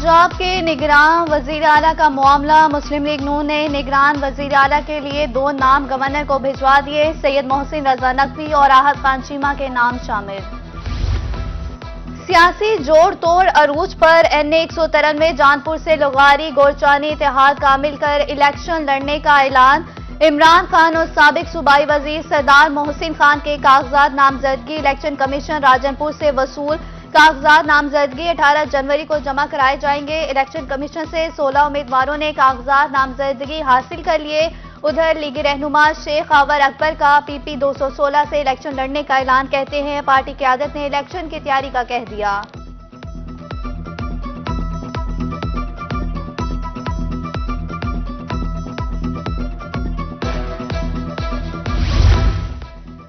पंजाब के निगरान वजीर आला का मामला। मुस्लिम लीग नून ने निगरान वजीर आला के लिए 2 नाम गवर्नर को भिजवा दिए। सैयद मोहसिन रजा नकवी और राहत खान चीमा के नाम शामिल। सियासी जोड़ तोड़ अरूज पर NA 193 जानपुर से लुगारी गोरचानी इत्तेहाद कामिल कर इलेक्शन लड़ने का ऐलान। इमरान खान और साबिक सूबाई वजीर सरदार मोहसिन खान के कागजात नामजदगी इलेक्शन कमीशन राजनपुर से वसूल। कागजात नामजदगी 18 जनवरी को जमा कराए जाएंगे। इलेक्शन कमीशन से 16 उम्मीदवारों ने कागजात नामजदगी हासिल कर लिए। उधर लीगी रहनुमा शेख आवर अकबर का PP 216 से इलेक्शन लड़ने का ऐलान। कहते हैं पार्टी क़यादत ने इलेक्शन की तैयारी का कह दिया।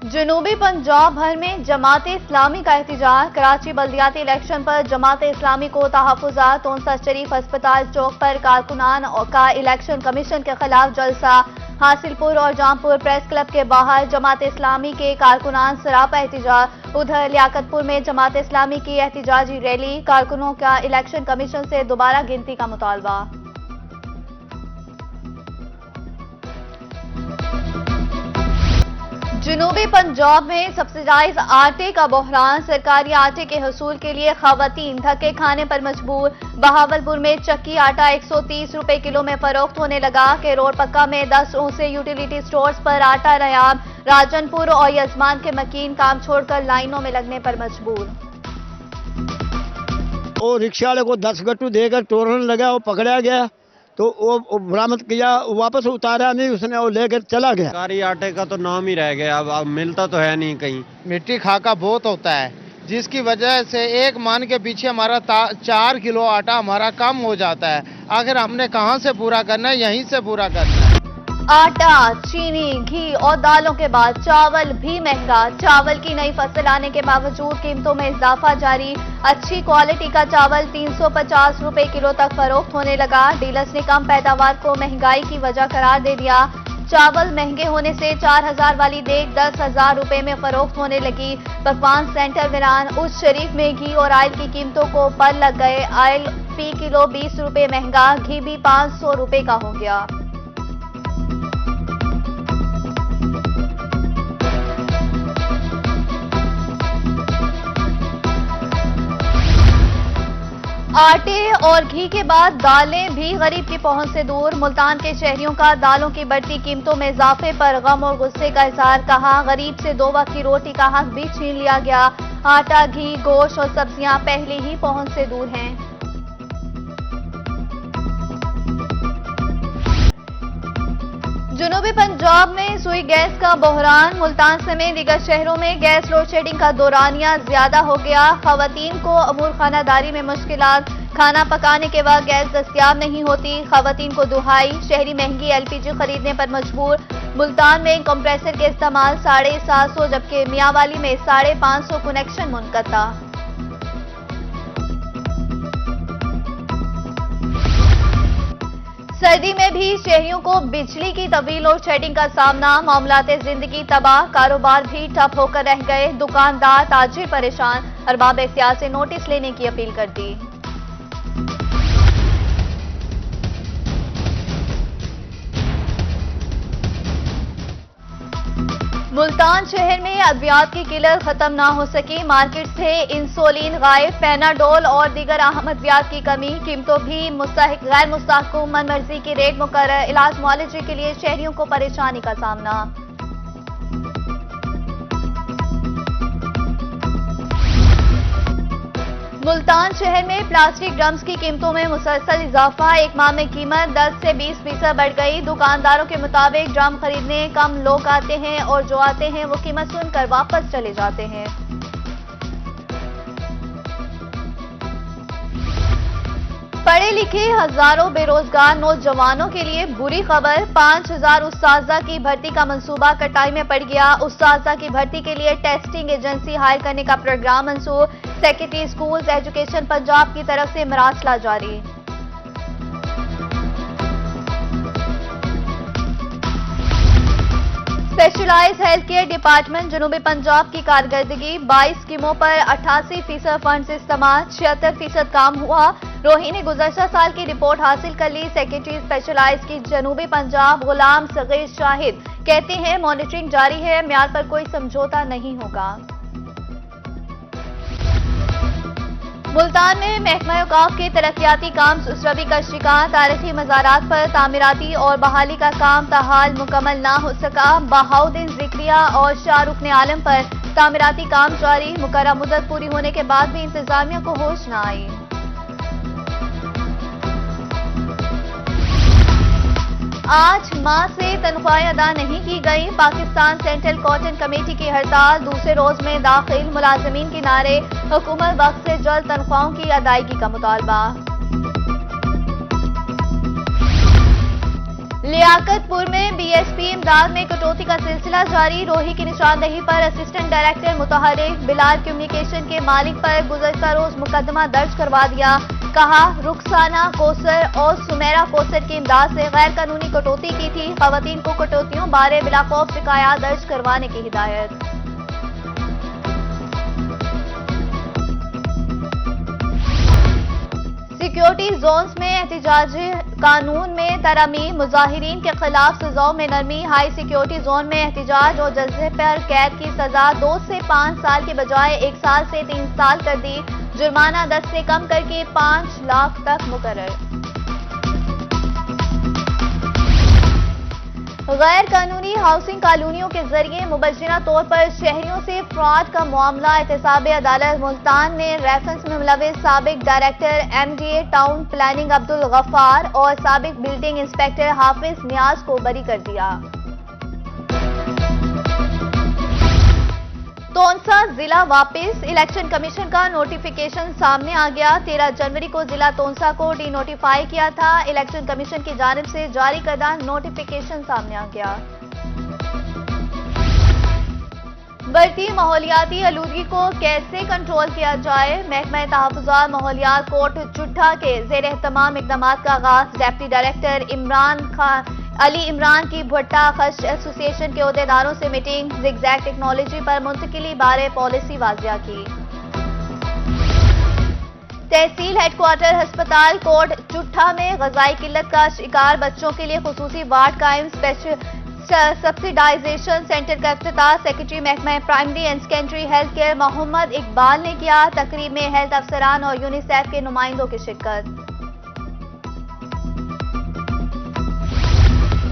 जनूबी पंजाब भर में जमात इस्लामी का एहतजाज। कराची बल्दियाती इलेक्शन पर जमात इस्लामी को तहफ़्फ़ुज़ात। तोनसा शरीफ अस्पताल चौक पर कारकुनान का इलेक्शन कमीशन के खिलाफ जलसा। हासिलपुर और जामपुर प्रेस क्लब के बाहर जमात इस्लामी के कारकुनान सरापा एहतजाज। उधर लियाकतपुर में जमात इस्लामी की एहतजाजी रैली। कारकुनों का इलेक्शन कमीशन से दोबारा गिनती का मुतालबा। जनूबी पंजाब में सब्सिडाइज आटे का बहरान। सरकारी आटे के हसूल के लिए खवातीन धक्के खाने पर मजबूर। बहावलपुर में चक्की आटा 130 रुपए किलो में फरोख्त होने लगा। के रोड पक्का में 10 से यूटिलिटी स्टोर्स पर आटा नायाब। राजनपुर और यजमान के मकीन काम छोड़कर लाइनों में लगने पर मजबूर। वो रिक्शा वाले को 10 गट्टू देकर तोड़ने लगा, वो पकड़ा गया तो वो बरामद किया, वापस उतारा नहीं उसने, वो लेकर चला गया। सरकारी आटे का तो नाम ही रह गया, अब मिलता तो है नहीं कहीं। मिट्टी खाका बहुत होता है जिसकी वजह से एक मान के पीछे हमारा 4 किलो आटा हमारा कम हो जाता है। आखिर हमने कहां से पूरा करना है, यहीं से पूरा करना है। आटा, चीनी, घी और दालों के बाद चावल भी महंगा। चावल की नई फसल आने के बावजूद कीमतों में इजाफा जारी। अच्छी क्वालिटी का चावल 350 रुपए किलो तक फरोख्त होने लगा। डीलर्स ने कम पैदावार को महंगाई की वजह करार दे दिया। चावल महंगे होने से 4000 वाली देग 10,000 रुपए में फरोख्त होने लगी। पकवान सेंटर वीरान। उस शरीफ में घी और आयल की कीमतों को पर लग गए। आयल फी किलो 20 रुपए महंगा। घी भी 500 रुपए का हो गया। आटे और घी के बाद दालें भी गरीब की पहुंच से दूर। मुल्तान के शहरियों का दालों की बढ़ती कीमतों में इजाफे पर गम और गुस्से का इजहार। कहा गरीब से 2 वक्त की रोटी का हक भी छीन लिया गया। आटा, घी, गोश्त और सब्जियां पहले ही पहुंच से दूर हैं। जनूबी पंजाब में सुई गैस का बहरान। मुल्तान समेत दीगर शहरों में गैस लोड शेडिंग का दौरानिया ज्यादा हो गया। खवातीन को अमूर खानादारी में मुश्किलात। खाना पकाने के वक्त गैस दस्तियाब नहीं होती। खवातीन को दुहाई। शहरी महंगी LPG खरीदने पर मजबूर। मुल्तान में कंप्रेसर के इस्तेमाल 750, जबकि मियांवाली में 550 कनेक्शन मुनक़ता। सर्दी में भी शहरियों को बिजली की तवील लोड शेडिंग का सामना। मामलाते जिंदगी तबाह। कारोबार भी ठप होकर रह गए। दुकानदार, ताजिर परेशान। अरबाब इख्तियार से नोटिस लेने की अपील कर दी। मुल्तान शहर में अद्वियात की किल्लत खत्म ना हो सकी। मार्केट से इंसुलिन गायब। पैनाडोल और दीगर अहम अद्वियात की कमी। कीमतों भी गैर मुस्तहकम। मनमर्जी की रेट मुकर्रर। इलाज मुआलजे के लिए शहरियों को परेशानी का सामना। मुल्तान शहर में प्लास्टिक ड्रम्स की कीमतों में मुसलसल इजाफा। एक माह में कीमत 10 से 20% बढ़ गई। दुकानदारों के मुताबिक ड्रम खरीदने कम लोग आते हैं और जो आते हैं वो कीमत सुनकर वापस चले जाते हैं। पढ़े लिखे हजारों बेरोजगार नौजवानों के लिए बुरी खबर। 5000 उस्ताजा की भर्ती का मंसूबा कटाई में पड़ गया। उस्ताजा की भर्ती के लिए टेस्टिंग एजेंसी हायर करने का प्रोग्राम मंसूर। सेक्रेटरी स्कूल्स एजुकेशन पंजाब की तरफ से मरासला जारी। स्पेशलाइज हेल्थ केयर डिपार्टमेंट जनूबी पंजाब की कारकर्दगी 22 स्कीमों पर 88% फंड इस्तेमाल, 76% काम हुआ। रोही ने गुज़श्ता साल की रिपोर्ट हासिल कर ली। सेक्रेटरी स्पेशलाइज की जनूबी पंजाब गुलाम सगीर शाहिद कहते हैं मॉनिटरिंग जारी है, म्यार पर कोई समझौता नहीं होगा। मुल्तान में महकमा औकाफ के तरक्याती काम सुस्रवी का शिकार। तारीखी मज़ारात पर तामीराती और बहाली का काम ताहाल मुकम्मल ना हो सका। बहाउद्दीन ज़िक्रिया और शाहरुख ने आलम पर तामीराती काम जारी। मुकर्रर मुद्दत पूरी होने के बाद भी इंतजामिया को होश न आई। आज माह से तनख्वाहें अदा नहीं की गई। पाकिस्तान सेंट्रल कॉटन कमेटी की हड़ताल दूसरे रोज में दाखिल। मुलाजमीन के नारे, हुकूमत वक्त से जल्द तनख्वाहों की अदायगी का मुतालबा। लियाकतपुर में बीएसपी इमदाद में कटौती का सिलसिला जारी। रोही की निशानदही पर असिस्टेंट डायरेक्टर मुतहरिक बिलाल कम्युनिकेशन के मालिक पर गुज़श्ता रोज मुकदमा दर्ज करवा दिया। कहा रुखसाना कोसर और सुमेरा कोसर की इमदाद से गैर कानूनी कटौती की थी। खवातीन को कटौतियों बारे बिला खौफ शिकायत दर्ज करवाने की हिदायत। सिक्योरिटी जोन्स में एहतिजाजी कानून में तरमीम। मुजाहिरीन के खिलाफ सजाओं में नरमी। हाई सिक्योरिटी जोन में एहतिजाज और जल्से पर कैद की सजा 2 से 5 साल के बजाय 1 साल से 3 साल कर दी। जुर्माना 10 से कम करके 5 लाख तक मुकर्रर। गैर कानूनी हाउसिंग कॉलोनियों के जरिए मुबज्जिना तौर पर शहरियों से फ्रॉड का मामला। एहतसाब अदालत मुल्तान ने रेफरेंस में मुलविस साबिक director MDA town planning Abdul Ghaffar और साबिक बिल्डिंग इंस्पेक्टर हाफिज नियाज को बरी कर दिया। तोंसा जिला वापस। इलेक्शन कमीशन का नोटिफिकेशन सामने आ गया। 13 जनवरी को जिला तोंसा को डी नोटिफाई किया था। इलेक्शन कमीशन की जानिब से जारी करदा नोटिफिकेशन सामने आ गया। बढ़ती माहौलियाती आलूदगी को कैसे कंट्रोल किया जाए। महकमा तहफ़्फ़ुज़ात माहौलियात कोट चुट्ठा के ज़ेर एहतमाम इक़दाम का आगाज। डिप्टी डायरेक्टर अली इमरान की भुट्टा खश एसोसिएशन के अहदेदारों से मीटिंग। ज़िगज़ैग टेक्नोलॉजी पर मुंतकिली बारे पॉलिसी वाज़िया की। तहसील हेडक्वार्टर अस्पताल कोट चुट्ठा में ग़ज़ाई किल्लत का शिकार बच्चों के लिए खुसूसी वार्ड कायम। सब्सिडाइजेशन सेंटर का इफ्तिताह सेक्रेटरी महकमा primary and secondary health care Mohammad Iqbal ने किया। तकरीब में हेल्थ अफसरान और यूनिसेफ के नुमाइंदों की शिरकत।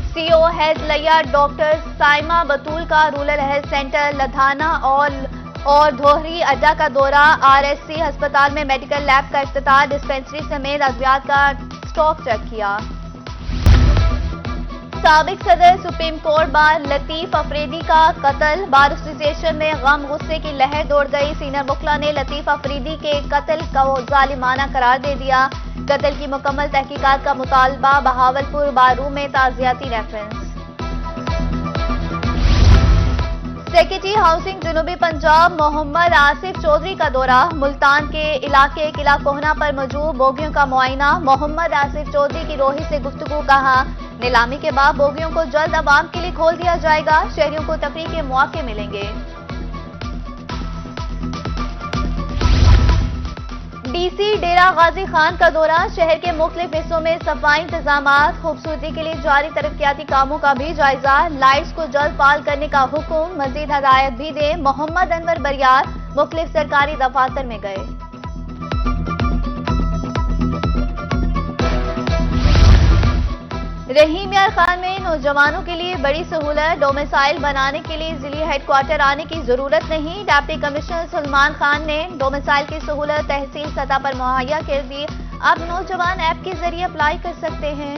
सीओ हेल्थ लिया डॉक्टर साइमा बतूल का रूरल हेल्थ सेंटर लधाना और धोहरी अड्डा का दौरा। आरएससी अस्पताल में मेडिकल लैब का इफ्तिताह। डिस्पेंसरी समेत अद्वियात का स्टॉक चेक किया। साबिक सदर supreme court bar Latif Afridi का कत्ल। बार एसोसिएशन में गम गुस्से की लहर दौड़ गई। सीनियर वकला ने लतीफ अफरीदी के कत्ल को जालिमाना करार दे दिया। कत्ल की मुकम्मल तहकीकात का मुतालबा। बहावलपुर बारू में ताज़ियाती रेफरेंस। सेक्रेटरी हाउसिंग जनूबी पंजाब मोहम्मद आसिफ चौधरी का दौरा। मुल्तान के इलाके किला कोहना पर मौजूद बोगियों का मुआयना। मोहम्मद आसिफ चौधरी की रोही से गुफ्तगू। कहा नीलामी के बाद बोगियों को जल्द आवाम के लिए खोल दिया जाएगा। शहरियों को तफरीह के मौके मिलेंगे। डीसी डेरा गाजी खान का दौरा। शहर के मुख्तलिफ हिस्सों में सफाई इंतजामात। खूबसूरती के लिए जारी तरक्याती कामों का भी जायजा। लाइट्स को जल्द फाल करने का हुक्म। मजीद हदायत भी दे। मोहम्मद अनवर बरियार मुख्तलिफ सरकारी दफातर में गए। रहीम यार खान में नौजवानों के लिए बड़ी सहूलत। डोमिसाइल बनाने के लिए जिले हेडक्वार्टर आने की जरूरत नहीं। डिप्टी कमिश्नर सलमान खान ने डोमिसाइल की सहूलत तहसील सतह पर मुहैया कर दी। अब नौजवान ऐप के जरिए अप्लाई कर सकते हैं।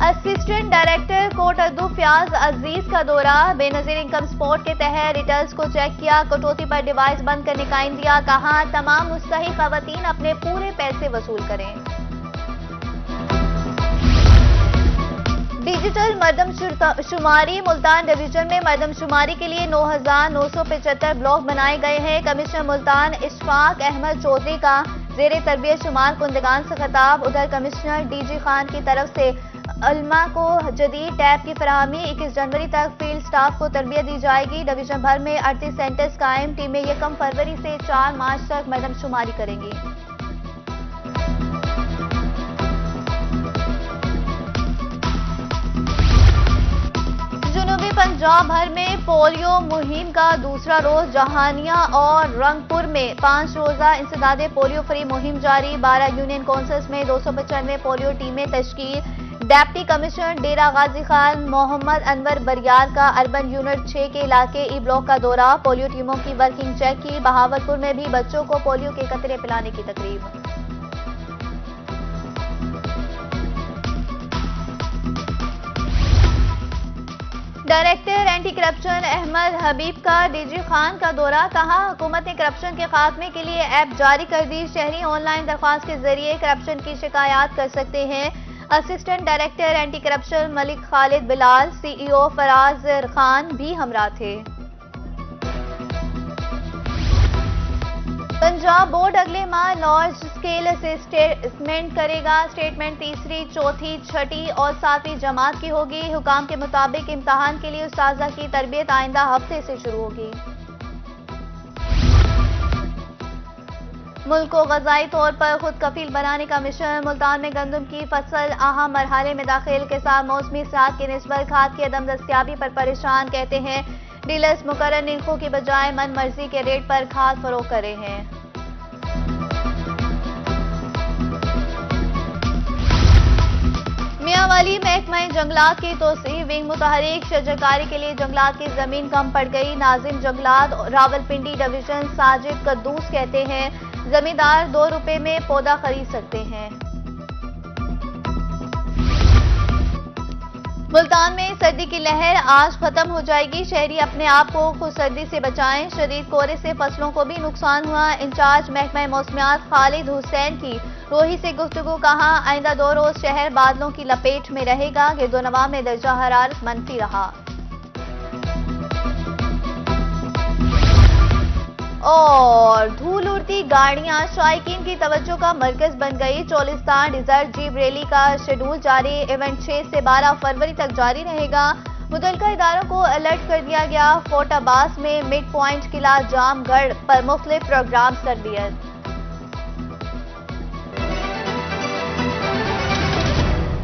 असिस्टेंट डायरेक्टर कोट अद्दू फयाज अजीज का दौरा। बेनजीर इनकम सपोर्ट के तहत रिटर्न्स को चेक किया। कटौती पर डिवाइस बंद करने का इंदिया। कहा तमाम मुस्तहिक खवातीन अपने पूरे पैसे वसूल करें। डिजिटल मरदमशुमारी। मुल्तान डिवीजन में मरदमशुमारी के लिए 9,975 ब्लॉक बनाए गए हैं। कमिश्नर मुल्तान इशफाक अहमद चौधरी का जेर तरबियत शुमार कुंदगान से खिताब। उधर कमिश्नर डीजी खान की तरफ से उलमा को जदीद टैब की फराहमी। 21 जनवरी तक फील्ड स्टाफ को तरबियत दी जाएगी। डिवीजन भर में 38 सेंटर्स कायम। टीमें 1 फरवरी से 4 मार्च तक मरदमशुमारी करेंगी। जनूबी पंजाब भर में पोलियो मुहिम का दूसरा रोज। जहानिया और रंगपुर में 5 रोजा इंसदादे पोलियो फ्री मुहिम जारी। 12 यूनियन काउंसिल्स में 295 पोलियो टीमें तश्कील। डिप्टी कमिश्नर डेरा गाजी खान मोहम्मद अनवर बरियार का अर्बन यूनिट 6 के इलाके ई ब्लॉक का दौरा। पोलियो टीमों की वर्किंग चेक की। बहावलपुर में भी बच्चों को पोलियो के कतरे पिलाने की तकरीब। डायरेक्टर एंटी करप्शन अहमद हबीब का डीजी खान का दौरा। कहा, हुकूमत ने करप्शन के खात्मे के लिए ऐप जारी कर दी। शहरी ऑनलाइन दरख्वास्त के जरिए करप्शन की शिकायत कर सकते हैं। Assistant director anti corruption Malik Khalid Bilal, CEO Faraz Khan भी हमरा थे। पंजाब बोर्ड अगले माह लार्ज स्केल असेसमेंट करेगा। स्टेटमेंट तीसरी, चौथी, छठी और 7वीं जमात की होगी। हुकाम के मुताबिक इम्तहान के लिए उस्ताजा की तरबियत आइंदा हफ्ते से शुरू होगी। मुल्क को ग़ज़ाई तौर पर खुद कफील बनाने का मिशन। मुल्तान में गंदम की फसल अहम मरहले में दाखिल। किसान मौसमी सियाहत की निस्बत खाद की अदम दस्तियाबी पर परेशान। कहते हैं डीलर्स मुकर्रर निर्खों की बजाय मन मर्जी के रेट पर खाद फरोख्त कर रहे हैं। मियांवाली महकमा जंगलात की तोसी विंग मुतहरिक। शजरकारी के लिए जंगलात की जमीन कम पड़ गई। नाजिम जंगलात रावलपिंडी डिवीजन साजिद कद्दूस कहते हैं जमींदार 2 रुपए में पौधा खरीद सकते हैं। मुल्तान में सर्दी की लहर आज खत्म हो जाएगी। शहरी अपने आप को खुद सर्दी से बचाएं। शदीद कोहरे से फसलों को भी नुकसान हुआ। इंचार्ज महकमा मौसमियात खालिद हुसैन की रोही से गुफ्तगू। कहा, आइंदा 2 रोज शहर बादलों की लपेट में रहेगा। गिरदोनवा में दर्जा हरारत मनफी रहा। और धूल उड़ती गाड़ियां शायकीन की तवज्जो का मरकज बन गई। चोलिस्तान डिजर्ट जीप रैली का शेड्यूल जारी। इवेंट 6 से 12 फरवरी तक जारी रहेगा। मुतल्लिका इदारों को अलर्ट कर दिया गया। फोर्ट अब्बास में मिड पॉइंट, किला जामगढ़ पर मुख्तलिफ प्रोग्राम्स कर दिए।